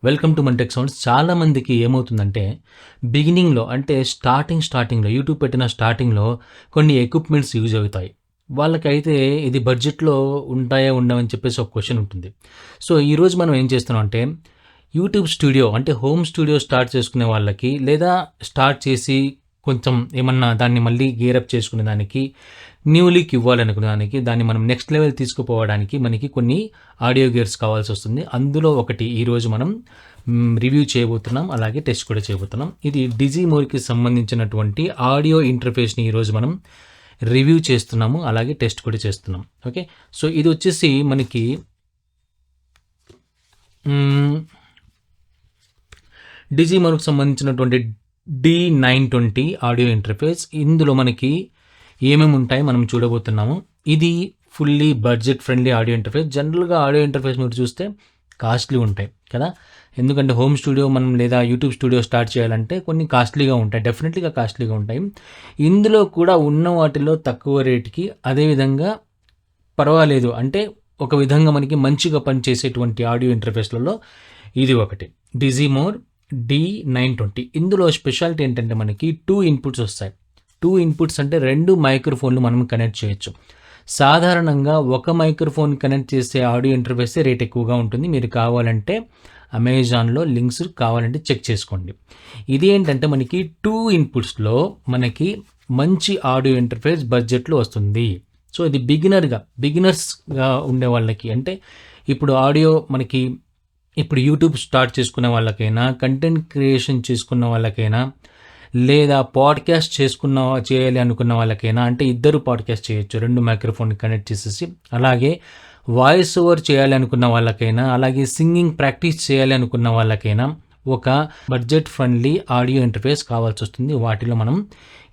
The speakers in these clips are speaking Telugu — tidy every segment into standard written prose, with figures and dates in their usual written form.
వెల్కమ్ టు మన టెక్ సౌండ్స్. చాలామందికి ఏమవుతుందంటే బిగినింగ్‌లో అంటే స్టార్టింగ్‌లో యూట్యూబ్ పెట్టిన స్టార్టింగ్‌లో కొన్ని ఎక్విప్‌మెంట్స్ యూజ్ అవుతాయి. వాళ్ళకైతే ఇది బడ్జెట్‌లో ఉంటాయా? ఉండవా? అని చెప్పేసి ఒక క్వెషన్ ఉంటుంది. సో, ఈరోజు మనం ఏం చేస్తున్నాం అంటే యూట్యూబ్ స్టూడియో అంటే హోమ్ స్టూడియో స్టార్ట్ చేసుకునే వాళ్ళకి లేదా స్టార్ట్ చేసి కొంచెం ఏమన్నా దాన్ని మళ్ళీ గేర్ అప్ చేసుకునే దానికి న్యూ లుక్ ఇవ్వాలనుకునే దానికి దాన్ని మనం నెక్స్ట్ లెవెల్ తీసుకుపోవడానికి మనకి కొన్ని ఆడియో గేర్స్ కావాల్సొస్తుంది. అందులో ఒకటి ఈరోజు మనం రివ్యూ చేయబోతున్నాం. అలాగే టెస్ట్ కూడా చేయబోతున్నాం. ఇది డిజిమోర్‌కి సంబంధించినటువంటి ఆడియో ఇంటర్ఫేస్‌ని ఈరోజు మనం రివ్యూ చేస్తున్నాము. అలాగే టెస్ట్ కూడా చేస్తున్నాం. ఓకే. సో, ఇది వచ్చేసి మనకి డిజిమోర్‌కి సంబంధించినటువంటి D920 ఆడియో ఇంటర్ఫేస్. ఇందులో మనకి ఏమేమి ఉంటాయి మనం చూడబోతున్నాము. ఇది fully budget friendly audio interface. జనరల్‌గా ఆడియో ఇంటర్ఫేస్ మీరు చూస్తే కాస్ట్లీ ఉంటాయి కదా! ఎందుకంటే హోమ్ స్టూడియో మనం లేదా యూట్యూబ్ స్టూడియో స్టార్ట్ చేయాలంటే కొన్ని కాస్ట్లీగా ఉంటాయి. డెఫినెట్‌గా కాస్ట్లీగా ఉంటాయి. ఇందులో కూడా ఉన్న వాటిలో తక్కువ రేట్‌కి అదేవిధంగా పర్వాలేదు అంటే ఒక విధంగా మనకి మంచిగా పనిచేసేటువంటి ఆడియో ఇంటర్ఫేస్‌లలో ఇది ఒకటి. డిజిమోర్ D920. ఇందులో స్పెషాలిటీ ఏంటంటే మనకి 2 ఇన్పుట్స్ వస్తాయి. 2 ఇన్పుట్స్ అంటే 2 మైక్రోఫోన్లు మనం కనెక్ట్ చేయొచ్చు. సాధారణంగా ఒక మైక్రోఫోన్ కనెక్ట్ చేసే ఆడియో ఇంటర్ఫేసే రేట్ ఎక్కువగా ఉంటుంది. మీరు కావాలంటే అమెజాన్‌లో లింక్స్ కావాలంటే చెక్ చేసుకోండి. ఇది ఏంటంటే మనకి 2 ఇన్పుట్స్‌లో మనకి మంచి ఆడియో ఇంటర్ఫేస్ బడ్జెట్‌లో వస్తుంది. సో, ఇది బిగినర్స్‌గా ఉండే వాళ్ళకి అంటే ఇప్పుడు ఆడియో మనకి ఇప్పుడు యూట్యూబ్ స్టార్ట్ చేసుకునే వాళ్ళకైనా, కంటెంట్ క్రియేషన్ చేసుకున్న వాళ్ళకైనా, లేదా పాడ్‌కాస్ట్ చేయాలి అనుకున్న వాళ్ళకైనా అంటే ఇద్దరు పాడ్‌కాస్ట్ చేయొచ్చు. 2 మైక్రోఫోన్‌ని కనెక్ట్ చేసేసి. అలాగే వాయిస్ ఓవర్ చేయాలి అనుకున్న వాళ్ళకైనా, అలాగే సింగింగ్ ప్రాక్టీస్ చేయాలి అనుకున్న వాళ్ళకైనా ఒక బడ్జెట్ ఫ్రెండ్లీ ఆడియో ఇంటర్ఫేస్ కావాల్సొస్తుంది. వాటిలో మనం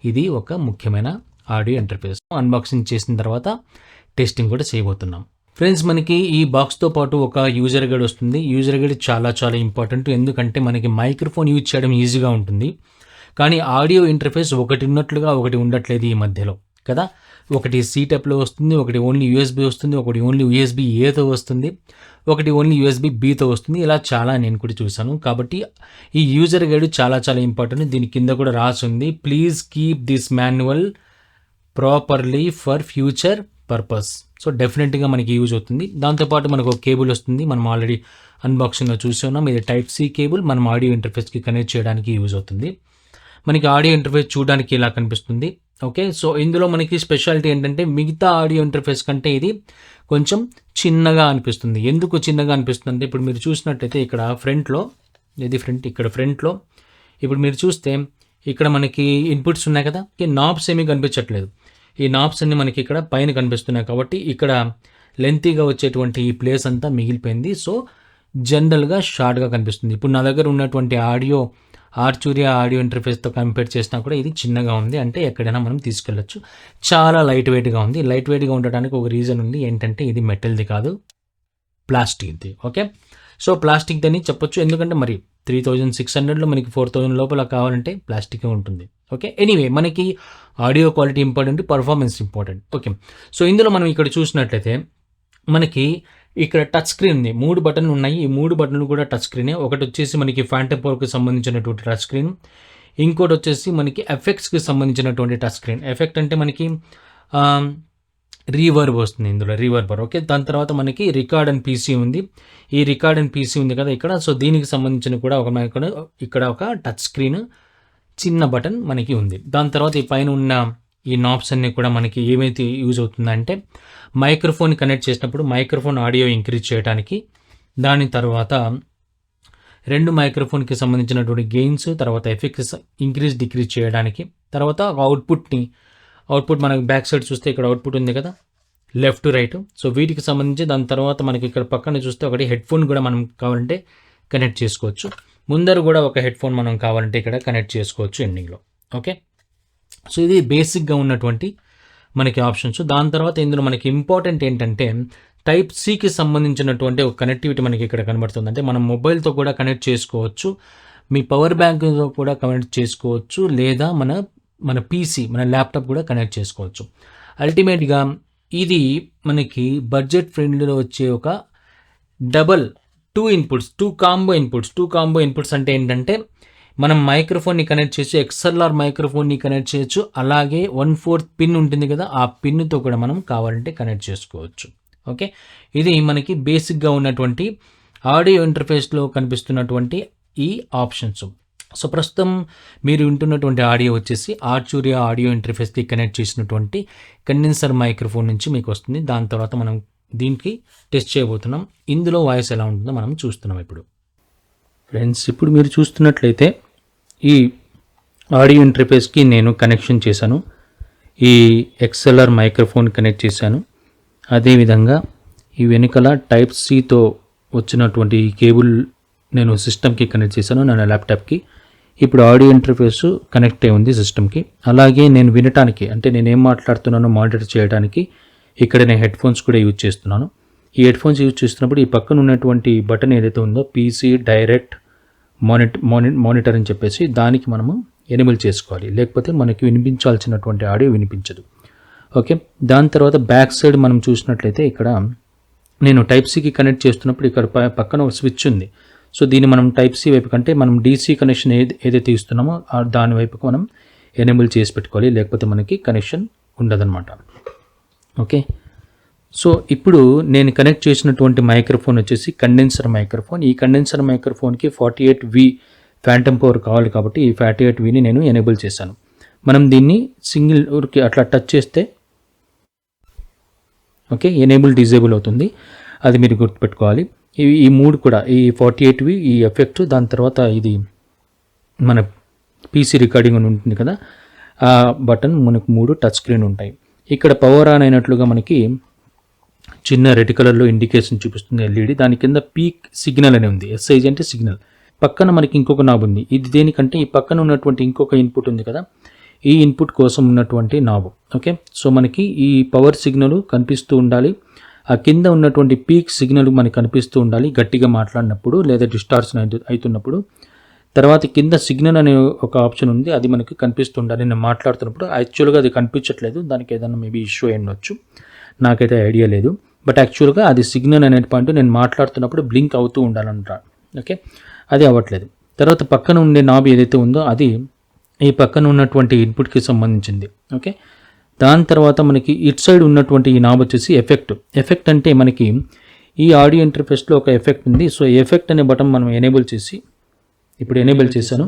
ఇది ఒక ముఖ్యమైన ఆడియో ఇంటర్ఫేస్. అన్బాక్సింగ్ చేసిన తర్వాత టెస్టింగ్ కూడా చేయబోతున్నాం. ఫ్రెండ్స్, మనకి ఈ బాక్స్‌తో పాటు ఒక యూజర్ గైడ్ వస్తుంది. యూజర్ గైడ్ చాలా చాలా ఇంపార్టెంట్. ఎందుకంటే మనకి మైక్రోఫోన్ యూజ్ చేయడం ఈజీగా ఉంటుంది. కానీ ఆడియో ఇంటర్ఫేస్ ఒకటి ఉన్నట్లుగా ఒకటి ఉండట్లేదు ఈ మధ్యలో కదా! ఒకటి సి టైప్‌లో వస్తుంది. ఒకటి ఓన్లీ యూఎస్‌బీ వస్తుంది. ఒకటి ఓన్లీ యూఎస్‌బీ ఏతో వస్తుంది. ఒకటి ఓన్లీ యూఎస్‌బీ బితో వస్తుంది. ఇలా చాలా నేను కూడా చూసాను. కాబట్టి ఈ యూజర్ గైడ్ చాలా చాలా ఇంపార్టెంట్. దీని కింద కూడా రాసుంది. Please keep this manual properly for future purpose. So, డెఫినెట్‌గా మనకి యూజ్ అవుతుంది. దాంతోపాటు మనకు ఒక కేబుల్ వస్తుంది. మనం ఆల్రెడీ అన్బాక్సింగ్‌లో చూసి ఉన్నాం. ఇది టైప్ సి కేబుల్. మనం ఆడియో ఇంటర్ఫేస్‌కి కనెక్ట్ చేయడానికి యూజ్ అవుతుంది. మనకి ఆడియో ఇంటర్ఫేస్ చూడడానికి ఇలా కనిపిస్తుంది. ఓకే. సో, ఇందులో మనకి స్పెషాలిటీ ఏంటంటే మిగతా ఆడియో ఇంటర్ఫేస్ కంటే ఇది కొంచెం చిన్నగా అనిపిస్తుంది. ఎందుకు చిన్నగా అనిపిస్తుందంటే ఇప్పుడు మీరు చూసినట్టయితే ఇక్కడ ఫ్రంట్‌లో ఇక్కడ ఫ్రంట్‌లో ఇప్పుడు మీరు చూస్తే ఇక్కడ మనకి ఇన్పుట్స్ ఉన్నాయి కదా! నాబ్స్ ఏమీ కనిపించట్లేదు. ఈ నాబ్స్ అన్నీ మనకి ఇక్కడ పైన కనిపిస్తున్నాయి కాబట్టి ఇక్కడ లెంతీగా వచ్చేటువంటి ఈ ప్లేస్ అంతా మిగిలిపోయింది. సో, జనరల్‌గా షార్ట్‌గా కనిపిస్తుంది. ఇప్పుడు నా దగ్గర ఉన్నటువంటి ఆర్చూరియా ఆడియో ఇంటర్ఫేస్‌తో కంపేర్ చేసినా కూడా ఇది చిన్నగా ఉంది. అంటే ఎక్కడైనా మనం తీసుకెళ్ళొచ్చు. చాలా లైట్ వెయిట్‌గా ఉంది. లైట్ వెయిట్‌గా ఉండడానికి ఒక రీజన్ ఉంది. ఏంటంటే ఇది మెటల్‌ది కాదు, ప్లాస్టిక్‌ది. ఓకే. సో, ప్లాస్టిక్‌దని చెప్పొచ్చు. ఎందుకంటే మరి 3600లో మనకి 4000 లోపల కావాలంటే ప్లాస్టికే ఉంటుంది. ఓకే. ఎనీవే మనకి audio quality important, performance important. Okay. So, ఇందులో మనం ఇక్కడ చూసినట్లయితే మనకి ఇక్కడ టచ్ స్క్రీన్ ఉంది. 3 బటన్లు ఉన్నాయి. ఈ 3 బటన్లు కూడా టచ్ స్క్రీనే. ఒకటి వచ్చేసి మనకి ఫాంటమ్ పోర్ట్‌కి సంబంధించినటువంటి టచ్ స్క్రీన్. ఇంకోటి వచ్చేసి మనకి ఎఫెక్ట్స్‌కి సంబంధించినటువంటి టచ్ స్క్రీన్. ఎఫెక్ట్ అంటే మనకి రీవర్బ్ వస్తుంది ఇందులో రీవర్బర్. ఓకే. దాని తర్వాత మనకి రికార్డ్ అండ్ పీసీ ఉంది. ఈ రికార్డ్ అండ్ పీసీ ఉంది కదా ఇక్కడ. సో, దీనికి సంబంధించిన కూడా ఇక్కడ ఒక టచ్ స్క్రీన్ చిన్న బటన్ మనకి ఉంది. దాని తర్వాత ఈ పైన ఉన్న ఈ నాబ్స్ అన్నీ కూడా మనకి ఏమైతే యూజ్ అవుతుందంటే మైక్రోఫోన్ కనెక్ట్ చేసినప్పుడు మైక్రోఫోన్ ఆడియో ఇంక్రీజ్ చేయడానికి, దాని తర్వాత 2 మైక్రోఫోన్‌కి సంబంధించినటువంటి గెయిన్స్, తర్వాత ఎఫెక్ట్స్ ఇంక్రీజ్, డిక్రీజ్ చేయడానికి, తర్వాత అవుట్పుట్ మనకి బ్యాక్ సైడ్ చూస్తే ఇక్కడ అవుట్పుట్ ఉంది కదా! Left to right. సో, వీటికి సంబంధించి దాని తర్వాత మనకి ఇక్కడ పక్కన చూస్తే ఒకటి హెడ్‌ఫోన్ కూడా మనం కావాలంటే కనెక్ట్ చేసుకోవచ్చు. ముందర కూడా ఒక హెడ్‌ఫోన్ మనం కావాలంటే ఇక్కడ కనెక్ట్ చేసుకోవచ్చు ఎండింగ్‌లో. ఓకే. సో, ఇది బేసిక్‌గా ఉన్నటువంటి మనకి ఆప్షన్స్. దాని తర్వాత ఇందులో మనకి ఇంపార్టెంట్ ఏంటంటే టైప్ సికి సంబంధించినటువంటి ఒక కనెక్టివిటీ మనకి ఇక్కడ కనబడుతుంది. అంటే మనం మొబైల్‌తో కూడా కనెక్ట్ చేసుకోవచ్చు. మీ పవర్ బ్యాంక్‌తో కూడా కనెక్ట్ చేసుకోవచ్చు. లేదా మన పీసీ, మన ల్యాప్‌టాప్ కూడా కనెక్ట్ చేసుకోవచ్చు. అల్టిమేట్‌గా ఇది మనకి బడ్జెట్ ఫ్రెండ్లీలో వచ్చే ఒక డబల్ టూ కాంబో ఇన్పుట్స్ అంటే ఏంటంటే మనం మైక్రోఫోన్ని కనెక్ట్ చేసి XLR మైక్రోఫోన్ని కనెక్ట్ చేయొచ్చు. అలాగే 1/4 పిన్ ఉంటుంది కదా, ఆ పిన్తో కూడా మనం కావాలంటే కనెక్ట్ చేసుకోవచ్చు. ఓకే, ఇది మనకి బేసిక్గా ఉన్నటువంటి ఆడియో ఇంటర్ఫేస్లో కనిపిస్తున్నటువంటి ఈ ఆప్షన్స్. సో ప్రస్తుతం మీరు వింటున్నటువంటి ఆడియో వచ్చేసి ఆర్చూరియా ఆడియో ఇంటర్ఫేస్కి కనెక్ట్ చేసినటువంటి కండెన్సర్ మైక్రోఫోన్ నుంచి మీకు వస్తుంది. దాని తర్వాత మనం దీనికి టెస్ట్ చేయబోతున్నాం. ఇందులో వాయిస్ ఎలా ఉంటుందో మనం చూస్తున్నాం ఇప్పుడు. ఫ్రెండ్స్, ఇప్పుడు మీరు చూస్తున్నట్లయితే ఈ ఆడియో ఇంటర్ఫేస్కి నేను కనెక్షన్ చేశాను. ఈ XLR మైక్రోఫోన్ కనెక్ట్ చేశాను. అదేవిధంగా ఈ వెనుకల టైప్ సితో వచ్చినటువంటి ఈ కేబుల్ నేను సిస్టమ్కి కనెక్ట్ చేశాను, నా ల్యాప్టాప్కి. ఇప్పుడు ఆడియో ఇంటర్ఫేస్ కనెక్ట్ అయి ఉంది సిస్టమ్కి. అలాగే నేను వినటానికి, అంటే నేను ఏం మాట్లాడుతున్నానో మానిటర్ చేయడానికి ఇక్కడ నేను హెడ్ ఫోన్స్ కూడా యూజ్ చేస్తున్నాను. ఈ హెడ్ ఫోన్స్ యూజ్ చేస్తున్నప్పుడు ఈ పక్కన ఉన్నటువంటి బటన్ ఏదైతే ఉందో PC డైరెక్ట్ మానిటర్ అని చెప్పేసి దానికి మనము ఎనేబుల్ చేసుకోవాలి, లేకపోతే మనకి వినిపించాల్సినటువంటి ఆడియో వినిపించదు. ఓకే, దాని తర్వాత బ్యాక్ సైడ్ మనం చూసినట్లయితే ఇక్కడ నేను టైప్ సికి కనెక్ట్ చేస్తున్నప్పుడు ఇక్కడ పక్కన ఒక స్విచ్ ఉంది. సో దీన్ని మనం టైప్ సి వైపు కంటే మనం DC కనెక్షన్ ఏదైతే ఇస్తున్నామో దాని వైపుకు మనం ఎనేబుల్ చేసి పెట్టుకోవాలి, లేకపోతే మనకి కనెక్షన్ ఉండదన్నమాట. ఓకే, సో ఇప్పుడు నేను కనెక్ట్ చేసినటువంటి మైక్రోఫోన్ వచ్చేసి కండెన్సర్ మైక్రోఫోన్. ఈ కండెన్సర్ మైక్రోఫోన్కి 48V ఫ్యాంటమ్ పవర్ కావాలి కాబట్టి ఈ 48Vని నేను ఎనేబుల్ చేశాను. మనం దీన్ని సింగిల్ ఊరికి అట్లా టచ్ చేస్తే ఓకే ఎనేబుల్ డిజేబుల్ అవుతుంది, అది మీరు గుర్తుపెట్టుకోవాలి. ఈ మూడు కూడా ఈ 48V ఈ ఎఫెక్ట్, దాని తర్వాత ఇది మన PC రికార్డింగ్ అని ఉంటుంది కదా ఆ బటన్, మనకు 3 టచ్ స్క్రీన్ ఉంటాయి. ఇక్కడ పవర్ ఆన్ అయినట్లుగా మనకి చిన్న రెడ్ కలర్లో ఇండికేషన్ చూపిస్తుంది LED. దాని కింద పీక్ సిగ్నల్ అని ఉంది, SIG అంటే సిగ్నల్. పక్కన మనకి ఇంకొక నాబ్ ఉంది. ఇది దేనికంటే ఈ పక్కన ఉన్నటువంటి ఇంకొక ఇన్పుట్ ఉంది కదా, ఈ ఇన్పుట్ కోసం ఉన్నటువంటి నాబ్. ఓకే, సో మనకి ఈ పవర్ సిగ్నల్ కనిపిస్తూ ఉండాలి, ఆ కింద ఉన్నటువంటి పీక్ సిగ్నల్ మనకి కనిపిస్తూ ఉండాలి గట్టిగా మాట్లాడినప్పుడు లేదా డిస్టార్షన్ అవుతున్నప్పుడు. తర్వాత కింద సిగ్నల్ అనే ఒక ఆప్షన్ ఉంది, అది మనకి కనిపిస్తూ ఉండాలి నేను మాట్లాడుతున్నప్పుడు. యాక్చువల్గా అది కనిపించట్లేదు, దానికి ఏదైనా మేబీ ఇష్యూ అయి ఉండొచ్చు, నాకైతే ఐడియా లేదు. బట్ యాక్చువల్గా అది సిగ్నల్ అనే పాయింట్ నేను మాట్లాడుతున్నప్పుడు బ్లింక్ అవుతూ ఉండాలంట. ఓకే, అది అవ్వట్లేదు. తర్వాత పక్కన ఉండే నాబ్ ఏదైతే ఉందో అది ఈ పక్కన ఉన్నటువంటి ఇన్పుట్కి సంబంధించింది. ఓకే, దాని తర్వాత మనకి ఇటు సైడ్ ఉన్నటువంటి ఈ నాబ్ వచ్చేసి ఎఫెక్ట్ అంటే మనకి ఈ ఆడియో ఇంటర్ఫేస్లో ఒక ఎఫెక్ట్ ఉంది. సో ఎఫెక్ట్ అనే బటన్ మనం ఎనేబుల్ చేసి, ఇప్పుడు ఎనేబుల్ చేశాను.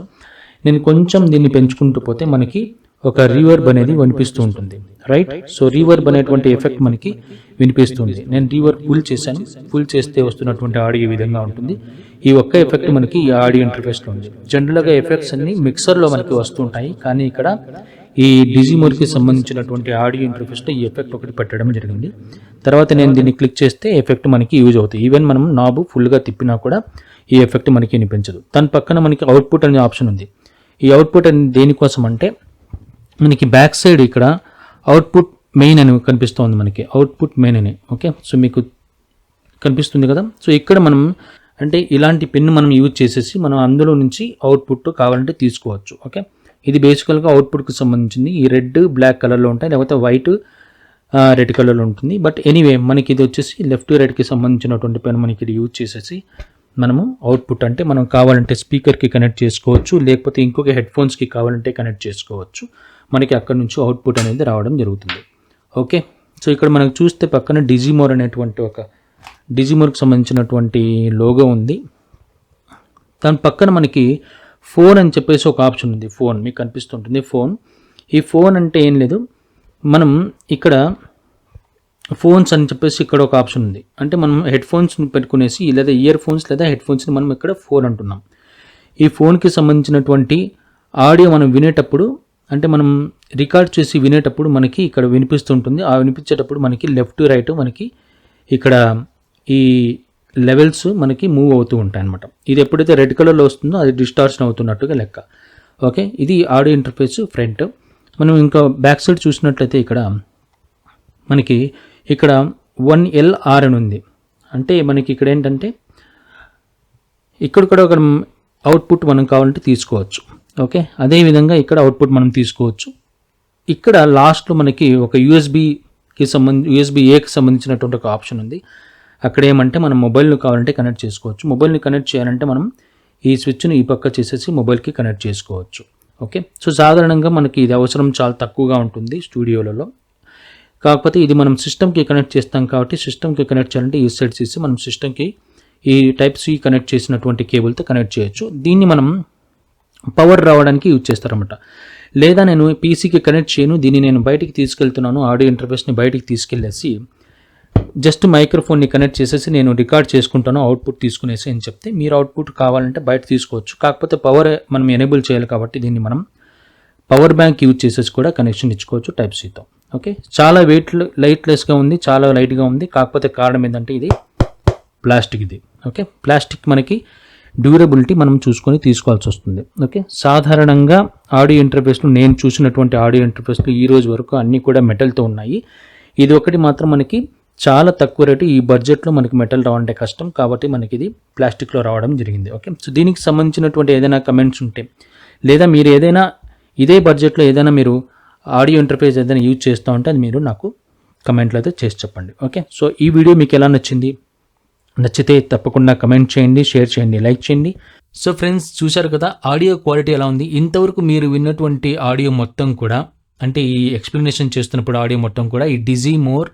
నేను కొంచెం దీన్ని పెంచుకుంటూ పోతే మనకి ఒక రీవర్బ్ అనేది వినిపిస్తూ ఉంటుంది, రైట్? సో రీవర్బ్ అనేటువంటి ఎఫెక్ట్ మనకి వినిపిస్తుంది. నేను రీవర్బ్ ఫుల్ చేశాను, ఫుల్ చేస్తే వస్తున్నటువంటి ఆడియో ఈ విధంగా ఉంటుంది. ఈ ఒక్క ఎఫెక్ట్ మనకి ఈ ఆడియో ఇంటర్ఫేస్లో ఉంది. జనరల్గా ఎఫెక్ట్స్ అన్ని మిక్సర్లో మనకి వస్తుంటాయి, కానీ ఇక్కడ ఈ డిజిమోర్కి సంబంధించినటువంటి ఆడియో ఇంటర్ఫేస్లో ఈ ఎఫెక్ట్ ఒకటి పెట్టడం జరిగింది. తర్వాత నేను దీన్ని క్లిక్ చేస్తే ఎఫెక్ట్ మనకి యూజ్ అవుతుంది. ఈవెన్ మనం నాబు ఫుల్గా తిప్పినా కూడా ఈ ఎఫెక్ట్ మనకి వినిపించదు. దాని పక్కన మనకి అవుట్పుట్ అనే ఆప్షన్ ఉంది. ఈ అవుట్పుట్ అని దేనికోసం అంటే మనకి బ్యాక్ సైడ్ ఇక్కడ అవుట్పుట్ మెయిన్ అని కనిపిస్తుంది, మనకి అవుట్పుట్ మెయిన్ అని. ఓకే, సో మీకు కనిపిస్తుంది కదా. సో ఇక్కడ మనం అంటే ఇలాంటి పిన్ మనం యూజ్ చేసేసి మనం అందులో నుంచి అవుట్పుట్ కావాలంటే తీసుకోవచ్చు. ఓకే, ఇది బేసికల్గా అవుట్పుట్కి సంబంధించింది. ఈ రెడ్ బ్లాక్ కలర్లో ఉంటాయి, లేకపోతే వైట్ రెడ్ కలర్లో ఉంటుంది. బట్ ఎనీవే మనకి ఇది వచ్చేసి లెఫ్ట్ రైట్కి సంబంధించినటువంటి పెన్ మనకి ఇది యూజ్ చేసేసి మనము అవుట్పుట్ అంటే మనం కావాలంటే స్పీకర్కి కనెక్ట్ చేసుకోవచ్చు, లేకపోతే ఇంకొక హెడ్ ఫోన్స్కి కావాలంటే కనెక్ట్ చేసుకోవచ్చు. మనకి అక్కడ నుంచి అవుట్పుట్ అనేది రావడం జరుగుతుంది. ఓకే, సో ఇక్కడ మనకు చూస్తే పక్కన డిజిమోర్ అనేటువంటి ఒక డిజిమోర్కి సంబంధించినటువంటి లోగో ఉంది. దాని పక్కన మనకి ఫోన్ అని చెప్పేసి ఒక ఆప్షన్ ఉంది. ఫోన్ మీకు కనిపిస్తుంటుంది ఫోన్. ఈ ఫోన్ అంటే ఏం లేదు, మనం ఇక్కడ ఫోన్స్ అని చెప్పేసి ఇక్కడ ఒక ఆప్షన్ ఉంది. అంటే మనం హెడ్ ఫోన్స్ని పెట్టుకునేసి లేదా ఇయర్ ఫోన్స్ లేదా హెడ్ ఫోన్స్ని మనం ఇక్కడ ఫోన్ అంటున్నాం. ఈ ఫోన్కి సంబంధించినటువంటి ఆడియో మనం వినేటప్పుడు, అంటే మనం రికార్డ్ చేసి వినేటప్పుడు మనకి ఇక్కడ వినిపిస్తుంటుంది. ఆ వినిపించేటప్పుడు మనకి లెఫ్ట్ రైట్ మనకి ఇక్కడ ఈ లెవెల్స్ మనకి మూవ్ అవుతూ ఉంటాయి అన్నమాట. ఇది ఎప్పుడైతే రెడ్ కలర్లో వస్తుందో అది డిస్టార్షన్ అవుతున్నట్టుగా లెక్క. ఓకే, ఇది ఆడియో ఇంటర్ఫేస్ ఫ్రంట్. మనం ఇంకా బ్యాక్ సైడ్ చూసినట్లయితే ఇక్కడ మనకి ఇక్కడ 1LR అని ఉంది. అంటే మనకి ఇక్కడ ఏంటంటే ఇక్కడ కూడా ఒక అవుట్పుట్ మనం కావాలంటే తీసుకోవచ్చు. ఓకే, అదేవిధంగా ఇక్కడ అవుట్పుట్ మనం తీసుకోవచ్చు. ఇక్కడ లాస్ట్లో మనకి ఒక USB Aకి సంబంధించినటువంటి ఒక ఆప్షన్ ఉంది. అక్కడ ఏమంటే మనం మొబైల్ని కావాలంటే కనెక్ట్ చేసుకోవచ్చు. మొబైల్ని కనెక్ట్ చేయాలంటే మనం ఈ స్విచ్ని ఈ పక్క చేసేసి మొబైల్కి కనెక్ట్ చేసుకోవచ్చు. ఓకే, సో సాధారణంగా మనకి ఇది అవసరం చాలా తక్కువగా ఉంటుంది స్టూడియోలలో. కాకపోతే ఇది మనం సిస్టమ్కి కనెక్ట్ చేస్తాం కాబట్టి సిస్టమ్కి కనెక్ట్ చేయాలంటే ఈ సైడ్ తీసి మనం సిస్టమ్కి ఈ టైప్ సి కనెక్ట్ చేసినటువంటి కేబుల్తో కనెక్ట్ చేయొచ్చు. దీన్ని మనం పవర్ రావడానికి యూజ్ చేస్తారన్నమాట. లేదా నేను పీసీకి కనెక్ట్ చేయను, దీన్ని నేను బయటికి తీసుకెళ్తున్నాను, ఆడియో ఇంటర్ఫేస్ని బయటికి తీసుకెళ్ళేసి జస్ట్ మైక్రోఫోన్ని కనెక్ట్ చేసేసి నేను రికార్డ్ చేసుకుంటాను అవుట్పుట్ తీసుకునేసి అని చెప్తే మీరు అవుట్పుట్ కావాలంటే బయట తీసుకోవచ్చు. కాకపోతే పవర్ మనం ఎనేబుల్ చేయాలి కాబట్టి దీన్ని మనం పవర్ బ్యాంక్ యూజ్ చేసేసి కూడా కనెక్షన్ ఇచ్చుకోవచ్చు టైప్ సితో. ఓకే, చాలా లైట్లెస్గా ఉంది, చాలా లైట్గా ఉంది. కాకపోతే కారణం ఏంటంటే ఇది ప్లాస్టిక్. ఇది ఓకే, ప్లాస్టిక్ మనకి డ్యూరబిలిటీ మనం చూసుకొని తీసుకోవాల్సి వస్తుంది. ఓకే, సాధారణంగా ఆడియో ఇంటర్ఫేస్లు నేను చూసినటువంటి ఆడియో ఇంటర్ఫేస్లు ఈ రోజు వరకు అన్నీ కూడా మెటల్తో ఉన్నాయి. ఇది ఒకటి మాత్రం మనకి చాలా తక్కువ రేటు. ఈ బడ్జెట్లో మనకి మెటల్ రావాలంటే కష్టం కాబట్టి మనకి ఇది ప్లాస్టిక్లో రావడం జరిగింది. ఓకే, సో దీనికి సంబంధించినటువంటి ఏదైనా కమెంట్స్ ఉంటే లేదా మీరు ఏదైనా ఇదే బడ్జెట్లో ఏదైనా మీరు ఆడియో ఇంటర్ఫేస్ ఏదైనా యూజ్ చేస్తూ ఉంటే అది మీరు నాకు కమెంట్లో అయితే చేసి చెప్పండి. ఓకే, సో ఈ వీడియో మీకు ఎలా నచ్చింది? నచ్చితే తప్పకుండా కమెంట్ చేయండి, షేర్ చేయండి, లైక్ చేయండి. సో ఫ్రెండ్స్, చూశారు కదా ఆడియో క్వాలిటీ ఎలా ఉంది. ఇంతవరకు మీరు విన్నటువంటి ఆడియో మొత్తం కూడా, అంటే ఈ ఎక్స్ప్లెనేషన్ చేస్తున్నప్పుడు ఆడియో మొత్తం కూడా ఈ డిజిమోర్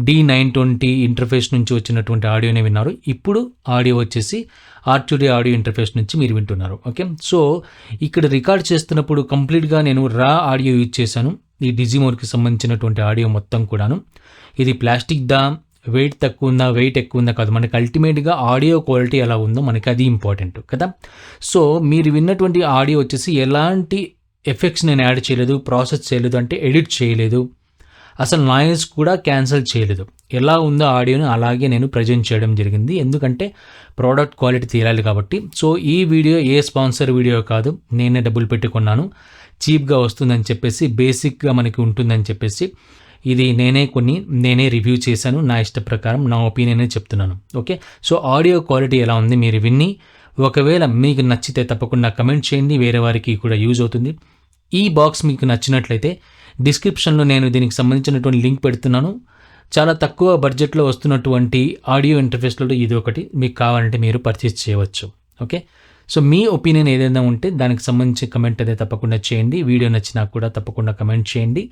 D920 ఇంటర్ఫేస్ నుంచి వచ్చినటువంటి ఆడియోనే విన్నారు. ఇప్పుడు ఆడియో వచ్చేసి R2D ఆడియో ఇంటర్ఫేస్ నుంచి మీరు వింటున్నారు. ఓకే, సో ఇక్కడ రికార్డ్ చేస్తున్నప్పుడు కంప్లీట్గా నేను రా ఆడియో యూజ్ చేశాను. ఈ డిజిమోర్కి సంబంధించినటువంటి ఆడియో మొత్తం కూడాను. ఇది ప్లాస్టిక్ దా, వెయిట్ తక్కువ ఉందా, వెయిట్ ఎక్కువ ఉందా కాదు, మనకి అల్టిమేట్గా ఆడియో క్వాలిటీ ఎలా ఉందో మనకి అది ఇంపార్టెంట్ కదా. సో మీరు విన్నటువంటి ఆడియో వచ్చేసి ఎలాంటి ఎఫెక్ట్స్ నేను యాడ్ చేయలేదు, ప్రాసెస్ చేయలేదు, అంటే ఎడిట్ చేయలేదు, అసలు నాయిస్ కూడా క్యాన్సిల్ చేయలేదు. ఎలా ఉందో ఆడియోని అలాగే నేను ప్రజెంట్ చేయడం జరిగింది. ఎందుకంటే ప్రోడక్ట్ క్వాలిటీ తీరాలి కాబట్టి. సో ఈ వీడియో ఏ స్పాన్సర్ వీడియో కాదు, నేనే డబ్బులు పెట్టుకున్నాను, చీప్గా వస్తుందని చెప్పేసి, బేసిక్గా మనకి ఉంటుందని చెప్పేసి ఇది నేనే రివ్యూ చేశాను. నా ఇష్ట ప్రకారం నా ఒపీనియనే చెప్తున్నాను. ఓకే, సో ఆడియో క్వాలిటీ ఎలా ఉంది మీరు విన్ని, ఒకవేళ మీకు నచ్చితే తప్పకుండా కమెంట్ చేయండి, వేరే వారికి కూడా యూజ్ అవుతుంది. ఈ బాక్స్ మీకు నచ్చినట్లయితే డిస్క్రిప్షన్లో నేను దీనికి సంబంధించినటువంటి లింక్ పెడుతున్నాను. చాలా తక్కువ బడ్జెట్లో వస్తున్నటువంటి ఆడియో ఇంటర్ఫేస్లో ఇది ఒకటి, మీకు కావాలంటే మీరు పర్చేస్ చేయవచ్చు. ఓకే, సో మీ ఒపీనియన్ ఏదైనా ఉంటే దానికి సంబంధించి కమెంట్ అయితే తప్పకుండా చేయండి. వీడియో నచ్చినా కూడా తప్పకుండా కమెంట్ చేయండి.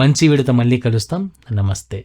మంచి వీడియోతో మళ్ళీ కలుస్తాం. నమస్తే.